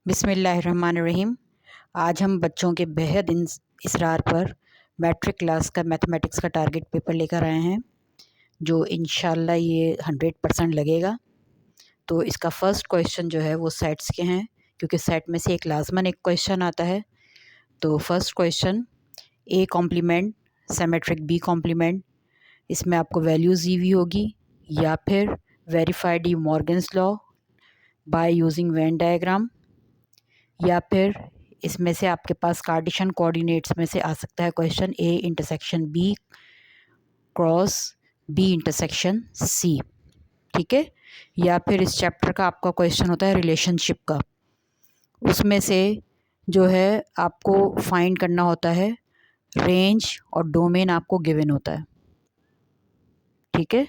बिस्मिल्लाहिर्रहमानिर्रहीम। आज हम बच्चों के बेहद इसरार पर मैट्रिक क्लास का मैथमेटिक्स का टारगेट पेपर लेकर आए हैं, जो इंशाल्लाह ये 100% लगेगा। तो इसका फ़र्स्ट क्वेश्चन जो है वो सेट्स के हैं, क्योंकि सेट में से एक लाजमन एक क्वेश्चन आता है। तो first question, A complement symmetric B complement, इसमें आपको वैल्यूज़ दी हुई होगी, या फिर verify De Morgan's law by using Venn diagram, या फिर इसमें से आपके पास कार्टेशियन कोऑर्डिनेट्स में से आ सकता है question A intersection B cross B intersection C. ठीक है, या फिर इस चैप्टर का आपका क्वेश्चन होता है रिलेशनशिप का, उसमें से जो है आपको फाइंड करना होता है रेंज और डोमेन आपको गिवन होता है। ठीक है,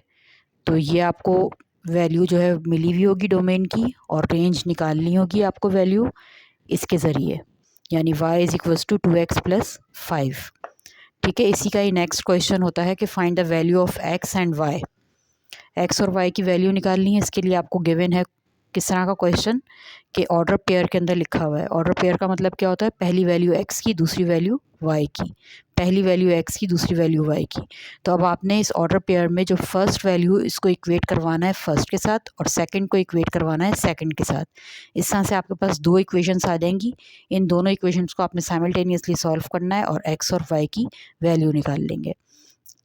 तो ये आपको वैल्यू जो है मिली हुई होगी डोमेन की, और रेंज निकालनी होगी आपको वैल्यू इसके ज़रिए, यानी y is equals to 2x + 5। ठीक है, इसी का ही नेक्स्ट क्वेश्चन होता है कि find the value of x and y। x और y की वैल्यू निकालनी है। इसके लिए आपको गिवन है किस तरह का क्वेश्चन कि ऑर्डर पेयर के अंदर लिखा हुआ है। ऑर्डर पेयर का मतलब क्या होता है, पहली वैल्यू x की, दूसरी वैल्यू y की, पहली वैल्यू x की, दूसरी वैल्यू y की। तो अब आपने इस ऑर्डर पेयर में जो फर्स्ट वैल्यू, इसको इक्वेट करवाना है फर्स्ट के साथ, और सेकंड को इक्वेट करवाना है सेकंड के साथ। इस तरह से आपके पास दो इक्वेशंस आ जाएंगी। इन दोनों इक्वेशंस को आपने साइमल्टेनियसली सॉल्व करना है और x और y की वैल्यू निकाल लेंगे।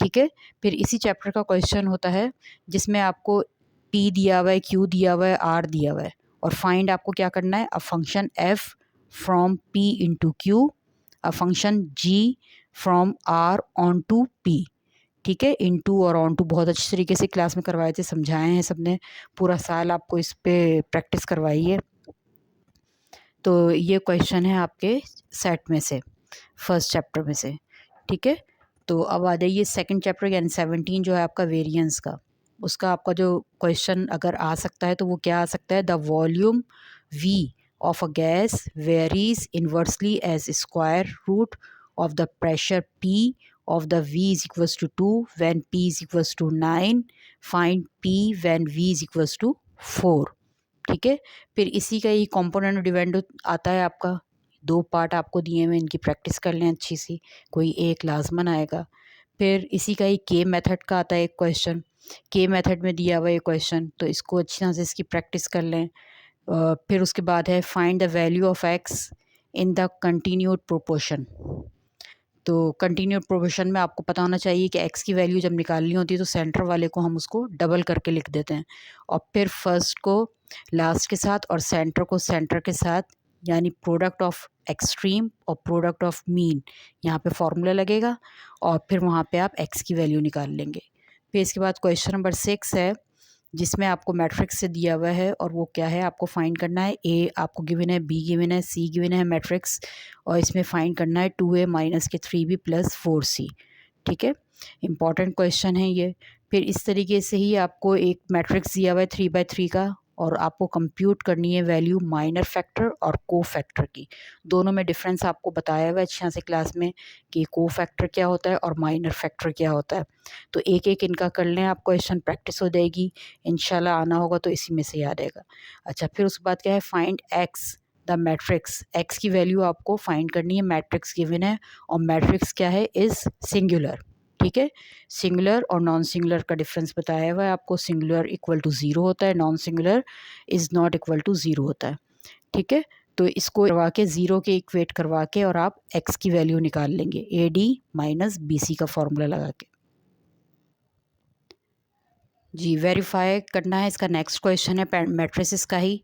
ठीक है, फिर इसी चैप्टर का क्वेश्चन होता है जिसमें आपको p दिया हुआ है, q दिया हुआ है, r दिया हुआ है, और फाइंड आपको क्या करना है, a function f from p into q, a function g from r onto p। ठीक है, इनटू और ऑन टू बहुत अच्छी तरीके से क्लास में करवाए थे, समझाए हैं सबने, पूरा साल आपको इस पे प्रैक्टिस करवाई है। तो ये क्वेश्चन है आपके सेट में से, फर्स्ट चैप्टर में से। ठीक है, तो अब आ जाइए सेकंड चैप्टर यानी 17 जो है आपका वेरिएंस का। उसका आपका जो क्वेश्चन अगर आ सकता है तो वो क्या आ सकता है, the volume v of a gas varies inversely as square root of the pressure p of the v is equals to 2 when p is equals to 9, find p when v is equals to 4। ठीक है, फिर इसी का ही component depend आता है आपका, दो part आपको दिए हुए, इनकी प्रैक्टिस कर लें अच्छी सी, कोई एक लाजमन आएगा। फिर इसी का ही के मेथड का आता है एक क्वेश्चन, के मेथड में दिया हुआ ये क्वेश्चन, तो इसको अच्छी तरह से इसकी प्रैक्टिस कर लें। फिर उसके बाद है find the value of x in the continued proportion. तो कंटिन्यूड प्रोपोर्शन में आपको पता होना चाहिए कि x की वैल्यू जब निकालनी होती है तो सेंटर वाले को हम उसको डबल करके लिख देते हैं, और फिर फर्स्ट को लास्ट के साथ और सेंटर को सेंटर के साथ, यानी प्रोडक्ट ऑफ एक्सट्रीम और प्रोडक्ट ऑफ मीन, यहाँ पे फॉर्मूला लगेगा, और फिर वहाँ पे आप x की वैल्यू निकाल लेंगे। फिर इसके बाद क्वेश्चन नंबर 6 है, जिसमें आपको मैट्रिक्स से दिया हुआ है, और वो क्या है आपको फाइंड करना है, ए आपको गिवन है, बी गिवन है, सी गिवन है मैट्रिक्स, और इसमें फाइंड करना है 2a माइनस के 3b प्लस 4c। ठीक है, इंपॉर्टेंट क्वेश्चन है ये। फिर इस तरीके से ही आपको एक मैट्रिक्स दिया हुआ है 3/3 का, और आपको कंप्यूट करनी है वैल्यू माइनर फैक्टर और को फैक्टर की। दोनों में डिफरेंस आपको बताया हुआ है अच्छे से क्लास में कि को फैक्टर क्या होता है और माइनर फैक्टर क्या होता है। तो एक एक इनका कर लें आप, क्वेश्चन प्रैक्टिस हो जाएगी, इंशाल्लाह आना होगा तो इसी में से याद आएगा। अच्छा, फिर उसके बाद क्या है, find x the matrix. X की वैल्यू आपको फाइंड करनी है, मैट्रिक्स गिवन है, और मैट्रिक्स क्या है, इज़ सिंगुलर। ठीक है, सिंगुलर और नॉन सिंगुलर का डिफरेंस बताया हुआ है आपको। सिंगुलर इक्वल टू 0 होता है, non singular is not equal to 0 होता है। ठीक है, तो इसको करवा के 0 के इक्वेट करवा के और आप x की वैल्यू निकाल लेंगे, A D minus B C का फॉर्मूला लगा के। जी, वेरीफाई करना है। इसका नेक्स्ट क्वेश्चन है मैट्रिसेस का ही,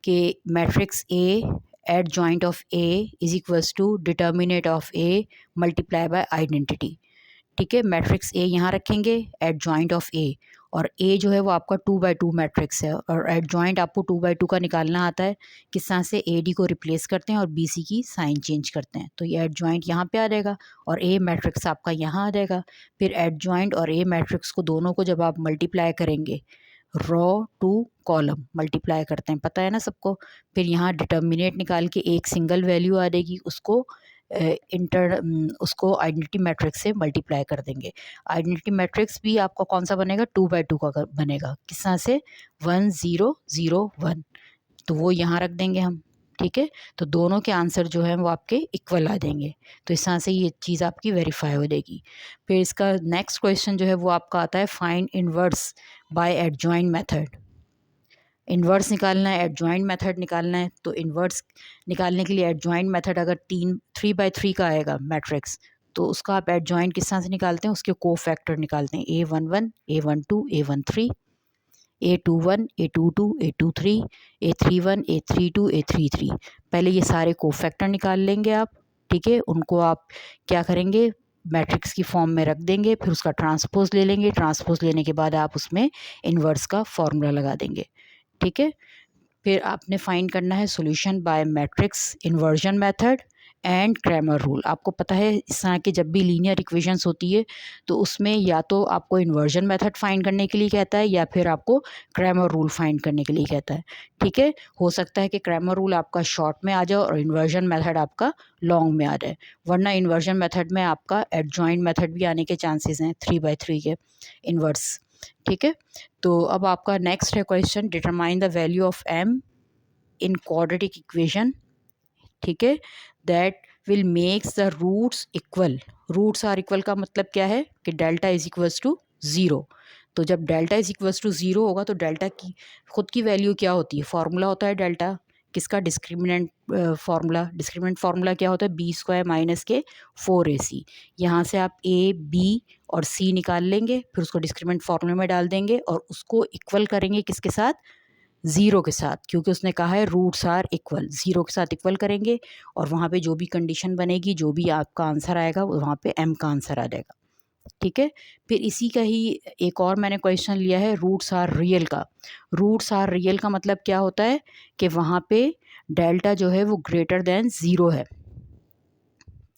कि matrix A adjoint of A is equals to determinant of A multiply by identity. ठीक है, मैट्रिक्स ए यहाँ रखेंगे एट जॉइंट ऑफ ए, और ए जो है वो आपका 2/2 मैट्रिक्स है, और एट जॉइंट आपको 2/2 का निकालना आता है, किस तरह से ए डी को रिप्लेस करते हैं और बी सी की साइन चेंज करते हैं। तो ये एट जॉइंट यहाँ पे आ जाएगा, और ए मैट्रिक्स आपका यहाँ आ जाएगा। फिर एट जॉइंट और ए मैट्रिक्स को दोनों को जब आप मल्टीप्लाई करेंगे, रो टू कॉलम मल्टीप्लाई करते हैं, पता है ना सबको। फिर यहाँ डिटर्मिनेट निकाल के एक सिंगल वैल्यू आ जाएगी, उसको आइडेंटिटी मैट्रिक्स से मल्टीप्लाई कर देंगे। आइडेंटिटी मैट्रिक्स भी आपका कौन सा बनेगा, 2/2 का बनेगा, किस तरह से, 1 0 0 1। तो वो यहाँ रख देंगे हम। ठीक है। तो दोनों के आंसर जो है वो आपके इक्वल आ जाएंगे, तो इस तरह से ये चीज़ आपकी वेरीफाई हो जाएगी। फिर इसका नेक्स्ट क्वेश्चन जो है वो आपका आता है find inverse by adjoint method. Inverse निकालना है, एडजॉइंट मेथड निकालना है। तो इन्वर्स निकालने के लिए एडजॉइंट मेथड अगर 3 by 3 का आएगा मैट्रिक्स, तो उसका आप एडजॉइंट किस तरह से निकालते हैं, उसके कोफैक्टर निकालते हैं, A11 A12 A13 A21 A22 A23 A31 A32 A33। पहले ये सारे कोफैक्टर निकाल लेंगे आप, ठीक है। उनको आप क्या करेंगे, मैट्रिक्स की फॉर्म में रख देंगे, फिर उसका ट्रांसपोज ले लेंगे। ट्रांसपोज लेने के बाद आप उसमें इन्वर्स का फॉर्मूला लगा देंगे, ठीक है। फिर आपने फाइंड करना है solution bye matrix inversion method and Cramer rule. आपको पता है इस तरह के जब भी लीनियर इक्वेशंस होती है तो उसमें या तो आपको इन्वर्जन मेथड फाइंड करने के लिए कहता है या फिर आपको क्रैमर रूल फाइंड करने के लिए कहता है, ठीक है। हो सकता है कि क्रैमर रूल आपका शॉर्ट में आ जाए और इन्वर्जन मेथड आपका लॉन्ग में आ जाए, वरना इन्वर्जन मेथड में आपका एडजॉइंट मेथड भी आने के चांसेस हैं 3 by 3 के इन्वर्स, ठीक है। तो अब आपका नेक्स्ट है question, determine the value of m in quadratic equation, ठीक है, that will makes the roots equal. Roots are equal का मतलब क्या है कि डेल्टा इज इक्वल्स टू 0। तो जब डेल्टा इज इक्वल्स टू 0 होगा तो डेल्टा की खुद की वैल्यू क्या होती है, फॉर्मूला होता है डेल्टा किसका, डिस्क्रिमिनेंट फार्मूला। डिस्क्रिमिनेंट फार्मूला क्या होता है, b² माइनस के 4ac। यहाँ से आप a b और c निकाल लेंगे, फिर उसको डिस्क्रिमिनेंट फार्मूले में डाल देंगे और उसको इक्वल करेंगे किसके साथ, 0 के साथ, क्योंकि उसने कहा है रूट्स आर इक्वल। 0 के साथ इक्वल करेंगे और वहाँ पे जो भी कंडीशन बनेगी, जो भी आपका आंसर आएगा वहाँ पे m का आंसर आ जाएगा, ठीक है। फिर इसी का ही एक और मैंने क्वेश्चन लिया है रूट्स आर रियल का। रूट्स आर रियल का मतलब क्या होता है कि वहाँ पे डेल्टा जो है वो ग्रेटर देन 0 है,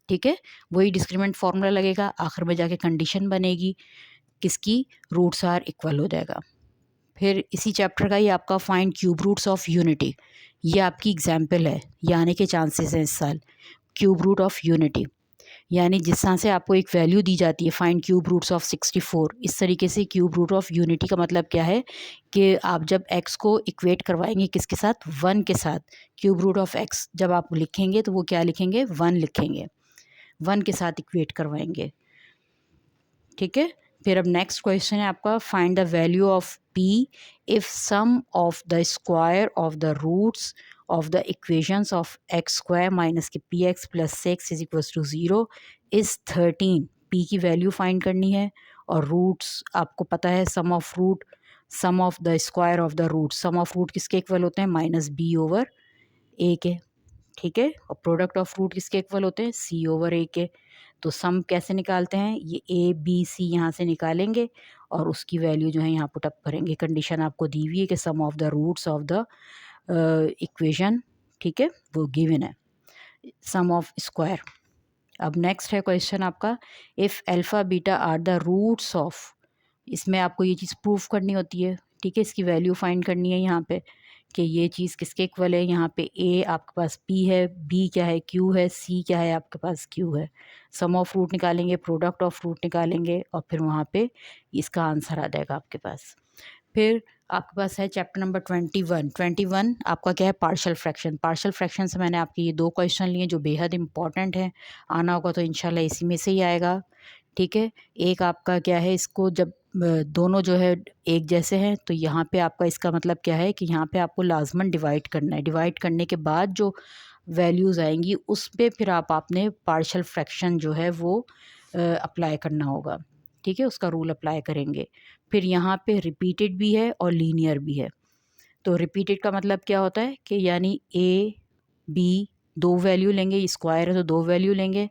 ठीक है। वही डिस्क्रिमिनेंट फार्मूला लगेगा, आखिर में जाके कंडीशन बनेगी किसकी, रूट्स आर इक्वल हो जाएगा। फिर इसी चैप्टर का ही आपका find cube roots of unity, ये आपकी एग्जाम्पल है, ये आने के चांसेस हैं इस साल। क्यूब रूट ऑफ यूनिटी यानी जिस तरह से आपको एक वैल्यू दी जाती है, फाइंड क्यूब रूट्स ऑफ 64, इस तरीके से क्यूब रूट ऑफ यूनिटी का मतलब क्या है कि आप जब x को इक्वेट करवाएंगे किसके साथ, 1 के साथ। क्यूब रूट ऑफ x जब आप लिखेंगे तो वो क्या लिखेंगे, 1 लिखेंगे, 1 के साथ इक्वेट करवाएंगे, ठीक है। फिर अब नेक्स्ट क्वेश्चन है आपका find the value of p if sum of the square of the roots of the equations of x² minus के px plus 6 is equals to 0 is 13। p की वैल्यू फाइंड करनी है और रूट्स आपको पता है sum of the square of the root, sum of root किसके equal होते हैं, -b/a के, ठीक है। और प्रोडक्ट ऑफ रूट किसके इक्वल होते हैं, c/a के। तो सम कैसे निकालते हैं, ये a b c यहाँ से निकालेंगे और उसकी वैल्यू जो है यहाँ पुट अप करेंगे। कंडीशन आपको दी हुई है कि sum of the roots of the equation, ठीक है, वो गिवन है, सम ऑफ स्क्वायर। अब नेक्स्ट है क्वेश्चन आपका if alpha beta are the roots of, इसमें आपको ये चीज़ प्रूफ करनी होती है, ठीक है। इसकी वैल्यू फाइंड करनी है यहाँ पे कि ये चीज़ किसके इक्वल है। यहाँ पे a आपके पास p है, b क्या है, q है, c क्या है, आपके पास q है। सम ऑफ रूट निकालेंगे, प्रोडक्ट ऑफ रूट निकालेंगे और फिर वहाँ पे इसका आंसर आ जाएगा आपके पास। फिर आपके पास है चैप्टर नंबर 21 आपका क्या है, पार्शियल फ्रैक्शन। पार्शियल फ्रैक्शन से मैंने आपके ये 2 क्वेश्चन लिए जो बेहद इंपॉर्टेंट हैं, आना होगा तो इंशाल्लाह इसी में से ही आएगा, ठीक है। एक आपका क्या है, इसको जब दोनों जो है एक जैसे हैं तो यहाँ पे आपका इसका मतलब क्या है कि यहाँ पे आपको लाजमन डिवाइड करना है। डिवाइड करने के बाद जो वैल्यूज़ आएंगी उस पे फिर आपने पार्शियल फ्रैक्शन जो है वो अप्लाई करना होगा, ठीक है, उसका रूल अप्लाई करेंगे। फिर यहाँ पे रिपीटेड भी है और लीनियर भी है। तो रिपीटेड का मतलब क्या होता है कि यानी a b 2 वैल्यू लेंगे, स्क्वायर है तो 2 वैल्यू लेंगे,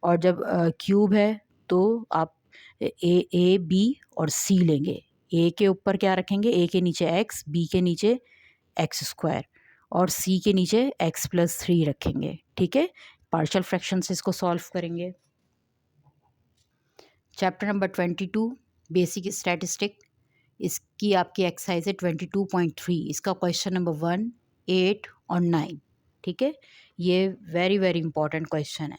और जब क्यूब है तो आप a b और c लेंगे। a के ऊपर क्या रखेंगे, a के नीचे x, b के नीचे x² और c के नीचे x + 3 रखेंगे, ठीक है। पार्शियल फ्रैक्शन से इसको सॉल्व करेंगे। चैप्टर नंबर 22 बेसिक स्टैटिस्टिक, इसकी आपकी एक्सरसाइज है 22.3। इसका क्वेश्चन नंबर 1, 8 और 9, ठीक है। ये वेरी वेरी इंपॉर्टेंट क्वेश्चन है।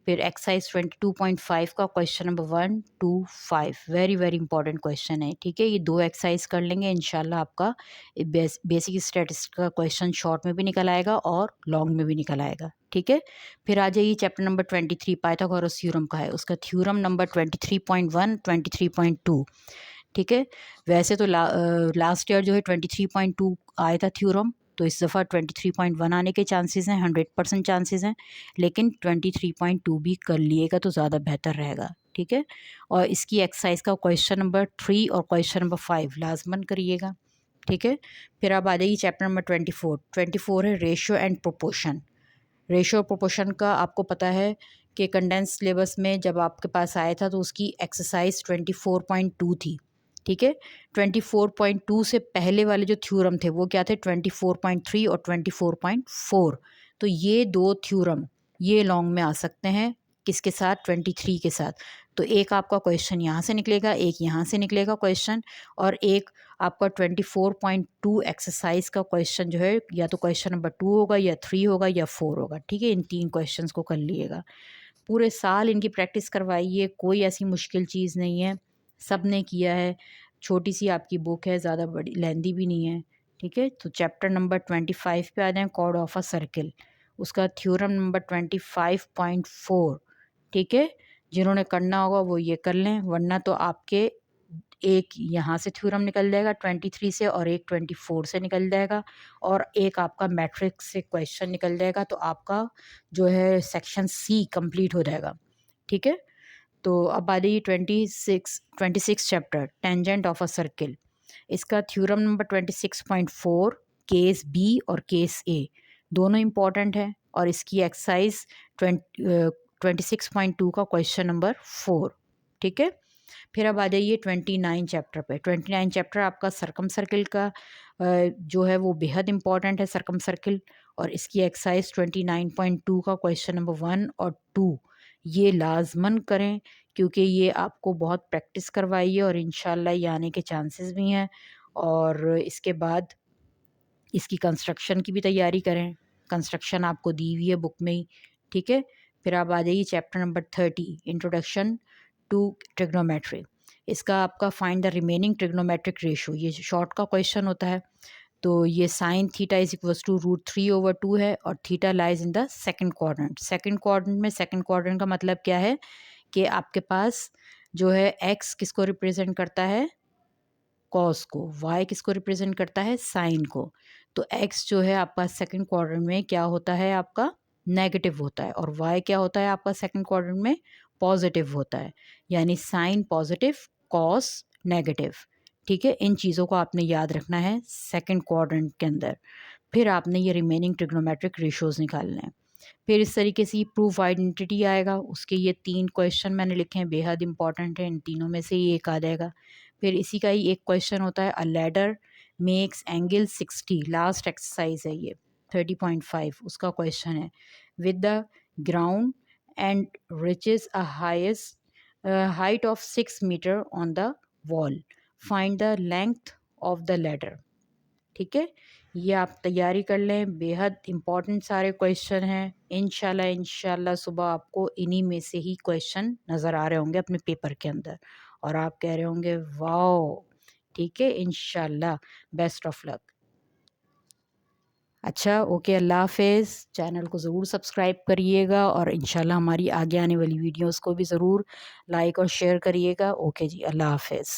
फिर एक्सरसाइज 22.5 का question number 1 to 5 very very important question है, ठीक है। ये 2 एक्सरसाइज कर लेंगे इंशाल्लाह आपका बेसिक स्टैटिस्टिक्स का क्वेश्चन शॉर्ट में भी निकल आएगा और लॉन्ग में भी निकल आएगा, ठीक है। फिर आ जाइए चैप्टर नंबर 23 पाइथागोरस थ्योरम का है, उसका थ्योरम नंबर 23.1 23.2, ठीक है। वैसे तो लास्ट ईयर जो है 23.2 आया था थ्योरम, तो इस दफ़ा 23.1 आने के चांसेस हैं, 100% चांसेस हैं, लेकिन 23.2 भी कर लिएगा तो ज़्यादा बेहतर रहेगा, ठीक है। और इसकी एक्सरसाइज का क्वेश्चन नंबर 3 और क्वेश्चन नंबर 5 लाजमन करिएगा, ठीक है। फिर अब आ जाइए चैप्टर नंबर 24 है रेशियो एंड प्रोपोर्शन। रेशियो और प्रोपोर्शन का आपको पता है कि कंडेंस सिलेबस में जब आपके पास आया था तो उसकी एक्सरसाइज 24.2 थी, ठीक है। 24.2 से पहले वाले जो थ्योरम थे वो क्या थे, 24.3 और 24.4। तो ये 2 थ्योरम ये लॉन्ग में आ सकते हैं, किसके साथ, 23 के साथ। तो एक आपका क्वेश्चन यहाँ से निकलेगा, एक यहाँ से निकलेगा क्वेश्चन, और एक आपका 24.2 एक्सरसाइज का क्वेश्चन जो है या तो क्वेश्चन नंबर 2 होगा या 3 होगा या 4 होगा, ठीक है। इन 3 क्वेश्चंस को कर लिएगा, पूरे साल इनकी प्रैक्टिस करवाइए, कोई ऐसी मुश्किल चीज़ नहीं है, सब ने किया है। छोटी सी आपकी बुक है, ज़्यादा बड़ी लेंदी भी नहीं है, ठीक है। तो चैप्टर नंबर 25 पे आ जाएँ, कॉर्ड ऑफ अ सर्किल, उसका थ्योरम नंबर 25.4, ठीक है। जिन्होंने करना होगा वो ये कर लें, वरना तो आपके एक यहाँ से थ्योरम निकल जाएगा 23 से और एक 24 से निकल जाएगा, और एक आपका मैट्रिक्स से क्वेश्चन निकल जाएगा, तो आपका जो है सेक्शन सी कंप्लीट हो जाएगा, ठीक है। तो अब आ जाइए 26 chapter tangent of a circle, इसका थ्योरम नंबर 26.4 केस बी और केस ए दोनों इम्पॉर्टेंट है, और इसकी एक्सरसाइज 26.2 का क्वेश्चन नंबर 4, ठीक है। फिर अब आ जाइए 29 चैप्टर पे। 29 चैप्टर आपका सरकम सर्किल का जो है वो बेहद इंपॉर्टेंट है, सरकम सर्किल, और इसकी एक्सरसाइज 29.2 का क्वेश्चन नंबर 1 और 2 ये लाजमन करें, क्योंकि ये आपको बहुत प्रैक्टिस करवाइए और इंशाल्लाह ये आने के चांसेस भी हैं। और इसके बाद इसकी कंस्ट्रक्शन की भी तैयारी करें, कंस्ट्रक्शन आपको दी हुई है बुक में ही, ठीक है। फिर आप आ जाइए chapter number 30 introduction to trigonometry, इसका आपका find the remaining trigonometric ratio, ये शॉर्ट का क्वेश्चन होता है। तो ये sine theta is equals to √3/2 है, और theta lies in the second quadrant. Second quadrant में, सेकंड क्वाड्रेंट का मतलब क्या है कि आपके पास जो है एक्स किसको रिप्रेजेंट करता है, कॉस को, वाई किसको रिप्रेजेंट करता है, साइन को। तो एक्स जो है आपका सेकंड क्वाड्रेंट में क्या होता है, आपका नेगेटिव होता है, और वाई क्या होता है आपका सेकंड क्वाड्रेंट में, पॉजिटिव होता है। यानी साइन पॉजिटिव, कॉस नेगेटिव, ठीक है। इन चीज़ों को आपने याद रखना है सेकंड क्वाड्रेंट के अंदर। फिर आपने ये रिमेनिंग ट्रिग्नोमेट्रिक रेशोज़ निकालने हैं। फिर इस तरीके से प्रूफ आइडेंटिटी आएगा, उसके ये 3 क्वेश्चन मैंने लिखे हैं, बेहद इंपॉर्टेंट है, इन तीनों में से ही एक आ जाएगा। फिर इसी का ही एक क्वेश्चन होता है, a ladder makes angle 60, last exercise है ये 30.5, उसका क्वेश्चन है, with the ground and reaches a height of 6 metre on the wall, find the length of the ladder, ठीक है। ये आप तैयारी कर लें, बेहद इंपॉर्टेंट सारे क्वेश्चन हैं। इंशाल्लाह सुबह आपको इन्हीं में से ही क्वेश्चन नज़र आ रहे होंगे अपने पेपर के अंदर, और आप कह रहे होंगे वाओ, ठीक है। इंशाल्लाह, बेस्ट ऑफ लक। अच्छा, ओके, अल्लाह हाफिज़। चैनल को ज़रूर सब्सक्राइब करिएगा, और इंशाल्लाह हमारी आगे आने वाली वीडियोस को भी ज़रूर लाइक और शेयर करिएगा। ओके जी, अल्लाह हाफिज़।